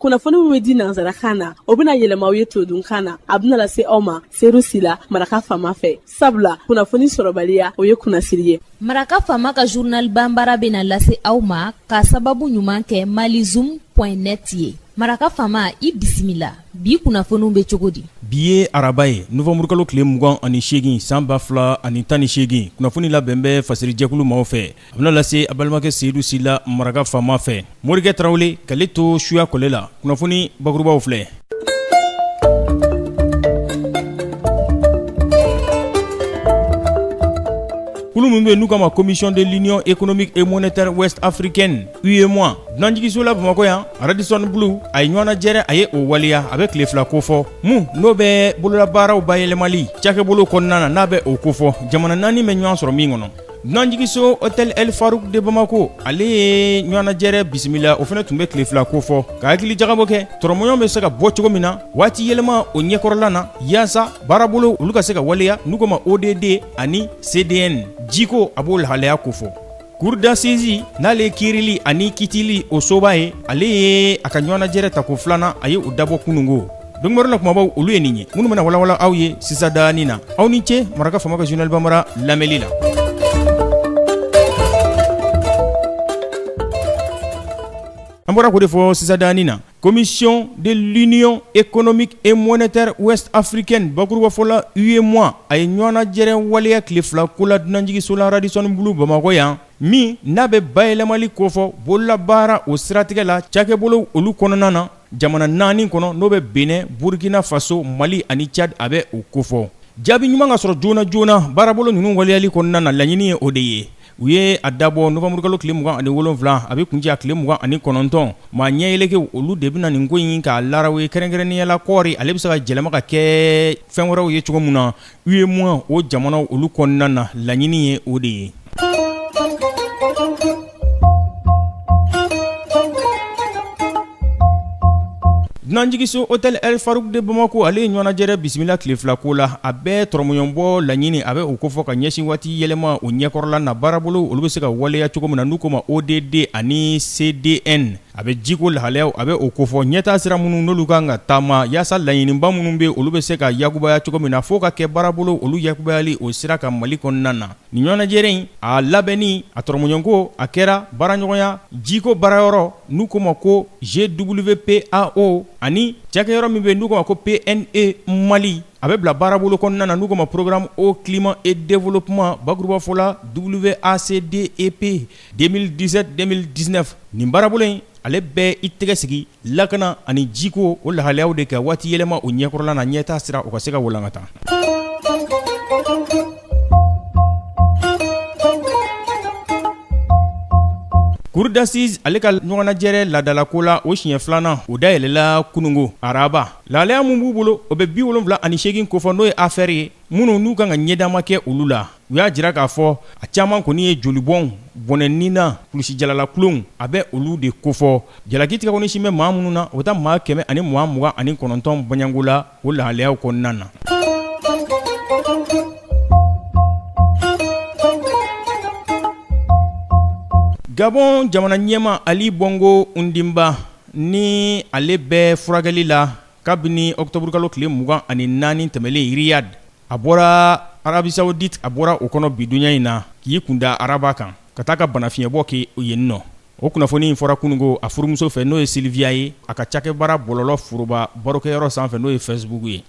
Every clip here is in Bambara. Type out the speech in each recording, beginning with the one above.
kunnafoni min bɛ di nanzarakan na o bɛna yɛlɛma aw ye todunkan na a bɛna lase aw ma seru sila maraka faama fɛ sabula kunnafoni sɔrɔbaliya o ye kunnasiri ye. maraka faama ka journal banbara bɛna lase aw ma ka sababu ɲuman kɛ malizoom.net ye. maraka faama i bisimila bi kunnafoniw bɛ cogo di. bi ye araba ye novembre kalo tile 28 san 2018 kunnafoni labɛn bɛ fasiri jɛkulu maaw fɛ a bɛna lase a balimakɛ seyidu sila maraka faama fɛ morikɛ tarawele k'ale to suya kɔle la kunnafoni bakurubaw filɛ. kulu min bɛ n'u kama commission de l'union économique et monétaire ouest africaine UEMOA dunanjigiso la Bamakɔ yan Radisson Blu a ye ɲɔgɔnna jɛrɛ a ye o waliya a bɛ tile fila kofɔ mun n'o bɛ bololabaaraw bayɛlɛmali cakɛbolo kɔnɔna na n'a bɛ o kofɔ jamana 4 bɛ ɲɔgɔn sɔrɔ min kɔnɔ. dunanjigiso hôtel El Farouk de Bamako ale ye ɲɔgɔnna jɛrɛ bisimila o fana tun bɛ tile fila kofɔ ka hakili jagabɔ kɛ tɔrɔmɔɲɔgɔn bɛ se ka bɔ cogo min na waati yɛlɛma o ɲɛkɔrɔla na yaasa baarabolo olu ka se ka waleya n'u ko ma ODD ani CDN jiko a b'o lahalaya kofɔ. Cour d'assises n'ale kiirili ani kitili o soba ye ale ye a ka ɲɔgɔnna jɛrɛ tako filanan a ye o dabɔ kunungo. dɔnkibaru la kumabaw olu ye nin ye minnu bɛna walawala aw ye sisa daani na aw ni ce maraka faama ka journal banbara lamɛnli la. an bɔra ko de fɔ sisa daani na commission de l'union économique et monétaire ouest africaine bakuruba fɔla UEMOA a ye ɲɔgɔnna jɛrɛ waleya tile fila ko la dunanjigiso la Radisson Blu Bamakɔ yan min n'a bɛ bayɛlɛmali kofɔ bololabaara o siratigɛ la cakɛbolo olu kɔnɔna na jamana 4 kɔnɔ n'o bɛ Benin, Burkina Faso, Mali ani Tchad a bɛ o kofɔ. jaabi ɲuman ka sɔrɔ joona joona baarabolo ninnu waleyali kɔnɔna na laɲini ye o de ye. u ye a dabɔ novembre kalo tile 27 a bɛ kunci a tile 29 maa ɲɛyɛlɛkɛw olu de bɛna nin ko in k'a laraw ye kɛrɛnkɛrɛnnenya la kɔɔri ale bɛ se ka yɛlɛma ka kɛ fɛn wɛrɛw ye cogo min na UEMOA o jamanaw olu kɔnɔna na laɲini ye o de ye. dunanjigiso hôtel El Farouk de Bamako ale ye ɲɔgɔnna jɛrɛ bisimila tile fila ko la a bɛ tɔrɔmɔɲɔbɔ laɲini a bɛ o kofɔ ka ɲɛsin waati yɛlɛma o ɲɛkɔrɔla na baarabolo olu bɛ se ka waleya cogo min na n'u ko ma ODD ani CDN a bɛ jiko lahalayaw a bɛ o kofɔ ɲɛtaa sira minnu n'olu kan ka taama yaasa laɲiniba minnu bɛ olu bɛ se ka yakubaya cogo min na fo ka kɛ baarabolo olu yakubayali o sira kan Mali kɔnɔna na. nin ɲɔgɔnna jɛrɛ in a labɛnni a tɔrɔmɔɲɔko a kɛra baaraɲɔgɔnya jiko baarayɔrɔ n'u ko ma ko GWPAO ani cakɛyɔrɔ min bɛ n'u ko ma ko PNE Mali a bɛ bila baarabolo kɔnɔna na n'u ko ma programme au climat et développement bakuruba fɔla WACDEP 2017-2019 nin baarabolo in ale bɛ i tɛgɛ sigi lakana ani jiko o lahalayaw de kɛ waati yɛlɛma o ɲɛkɔrɔla na ɲɛtaa sira o ka se ka walankata. Cour d'assises ale ka ɲɔgɔnna jɛrɛ ladalako la o siɲɛ filanan o dayɛlɛla kunungo araba lahalaya mun b'u bolo o bɛ 78 kofɔ n'o ye affaire ye minnu n'u kan ka ɲɛdama kɛ olu la u y'a jira k'a fɔ a caman kɔni ye jolibɔn bɔnɛnina kulusi jalala kulon a bɛ olu de kofɔ jalaki tigɛ kɔni sin bɛ maa minnu na o bɛ taa maa 129 baɲango la o lahalayaw kɔnɔna na. Gabon jamana ɲɛma Ali Bongo Ondimba ni ale bɛ furakɛli la kabini octobre kalo tile 24 tɛmɛlen Riyad a bɔra Arabie Saoudite a bɔra o kɔnɔ bi dunya in na k'i kunda araba kan ka taa ka banafiɲɛbɔ kɛ yen nɔ. o kunnafoni in fɔra kunungo a furumuso fɛ n'o ye Sylvia ye a ka cakɛbara bɔlɔlɔ foroba barokɛyɔrɔ sanfɛ n'o ye Facebook ye.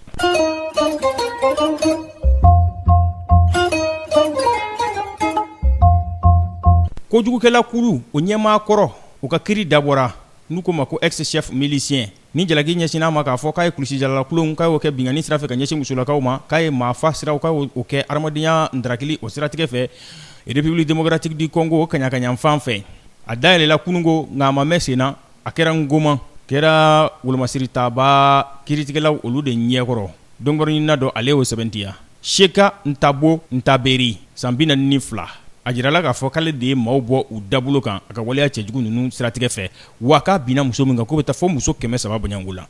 Kojugukɛla kulu o ɲɛmaa kɔrɔ o ka kiiri dabɔra n'u ko ma ko ex-chef milicien ni jalaki ɲɛsin'a ma k'a fɔ k'a ye kulusi jalala kulon k'a y'o kɛ bingani sira fɛ ka ɲɛsin musolakaw ma k'a ye maafa siraw k'a y'o kɛ adamadenya ndarakili o siratigɛ fɛ République démocratique du Congo kaɲakaɲan fan fɛ a dayɛlɛla kunungo nka a ma mɛn sen na a kɛra Ngoma kɛra wolomasiritaaba kiiritigɛlaw olu de ɲɛkɔrɔ dɔnkibaruɲinina dɔ ale y'o sɛbɛntiya Sheka Ntabo Ntaberi san 42 a jirala k'a fɔ k'ale de ye maaw bɔ u dabolo kan a ka waleya cɛjugu ninnu siratigɛ fɛ wa k'a binna muso min kan k'o bɛ taa fɔ muso 300 baɲango la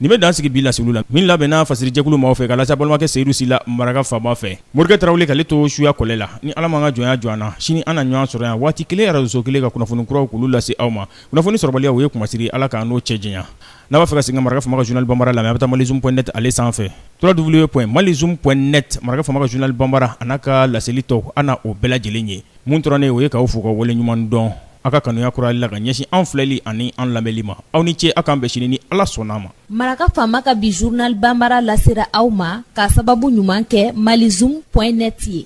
nin bɛ dan sigi bi laseliw la min labɛnna fasirijɛkulu maaw fɛ ka lase balimakɛ Seyidu Sila maraka faama fɛ. Morikɛ Tarawele k'ale to suya kɔlɛ la ni Ala m'an ka jɔnya jɔ an na sini an na ɲɔgɔn sɔrɔ yan waati kelen radio kelen ka kunnafoni kuraw k'olu lase aw ma. Kunnafoni sɔrɔbaliya o ye kumasiri Ala k'an n'o cɛ janya. N'a b'a fɛ ka segin maraka faama ka journal Banbara lamɛn a bɛ taa malizoom.net ale sanfɛ www.malizoom.net maraka faama ka journal Banbara a n'a ka laseli tɔw an na o bɛɛ lajɛlen ye. Mun tora ne o ye k'aw fo ka wale ɲuman dɔn a ka kanuya kurali la ka ɲɛsin an filɛli ani an lamɛnli ma. Aw ni ce a k'an bɛn sini ni Ala sɔnn'a ma. Maraka faama ka bi journal Banbara lasera aw ma k'a sababu ɲuman kɛ malizoom.net ye.